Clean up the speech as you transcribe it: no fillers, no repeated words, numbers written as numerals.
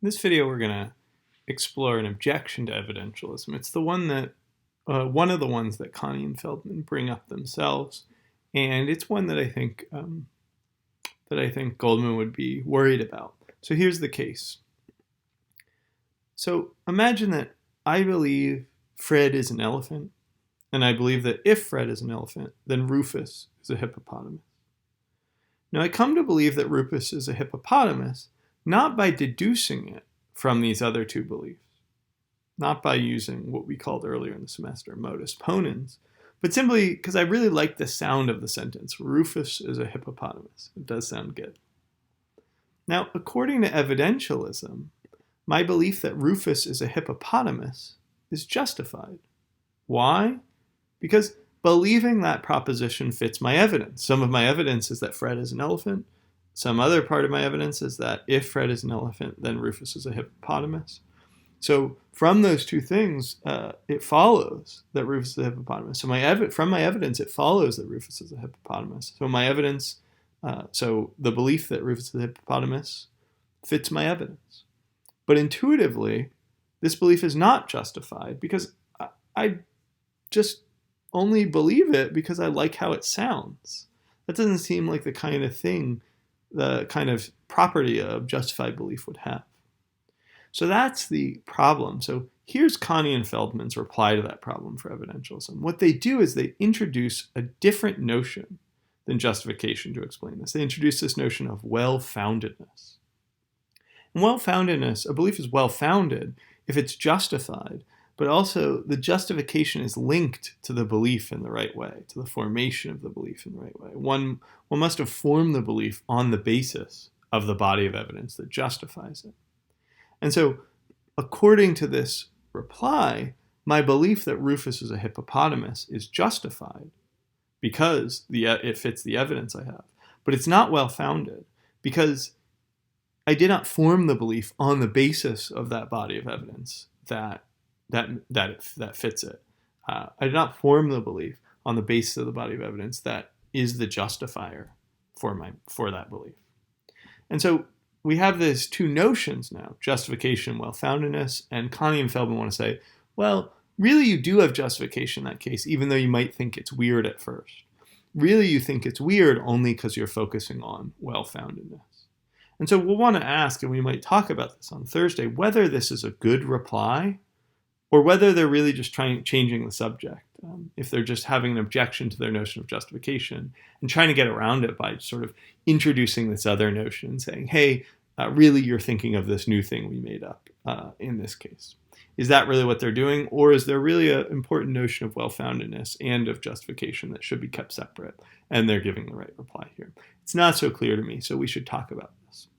In this video, we're going to explore an objection to evidentialism. It's the one that one of the ones that Connie and Feldman bring up themselves, and it's one that I think Goldman would be worried about. So here's the case. So imagine that I believe Fred is an elephant, and I believe that if Fred is an elephant, then Rufus is a hippopotamus. Now I come to believe that Rufus is a hippopotamus not by deducing it from these other two beliefs, not by using what we called earlier in the semester modus ponens, but simply because I really like the sound of the sentence, Rufus is a hippopotamus. It does sound good. Now, according to evidentialism, my belief that Rufus is a hippopotamus is justified. Why? Because believing that proposition fits my evidence. Some of my evidence is that Fred is an elephant. Some other part of my evidence is that if Fred is an elephant, then Rufus is a hippopotamus. So from those two things, it follows that Rufus is a hippopotamus. So from my evidence, it follows that Rufus is a hippopotamus. So my evidence, so the belief that Rufus is a hippopotamus fits my evidence. But intuitively, this belief is not justified because I just only believe it because I like how it sounds. That doesn't seem like the kind of property a justified belief would have. So that's the problem. So here's Connie and Feldman's reply to that problem for evidentialism. What they do is they introduce a different notion than justification to explain this. They introduce this notion of well-foundedness. And well-foundedness, a belief is well-founded if it's justified, but also the justification is linked to the belief in the right way, to the formation of the belief in the right way. One must have formed the belief on the basis of the body of evidence that justifies it. And so, according to this reply, my belief that Rufus is a hippopotamus is justified because it fits the evidence I have. But it's not well-founded because I did not form the belief on the basis of that body of evidence that fits it. I did not form the belief on the basis of the body of evidence that is the justifier for that belief. And so we have these two notions now, justification and well-foundedness, and Connie and Feldman want to say, well, really you do have justification in that case, even though you might think it's weird at first. Really you think it's weird only because you're focusing on well-foundedness. And so we'll want to ask, and we might talk about this on Thursday, whether this is a good reply or whether they're really just changing the subject. If they're just having an objection to their notion of justification and trying to get around it by sort of introducing this other notion and saying, hey, really you're thinking of this new thing we made up in this case. Is that really what they're doing? Or is there really an important notion of well-foundedness and of justification that should be kept separate? And they're giving the right reply here. It's not so clear to me, so we should talk about this.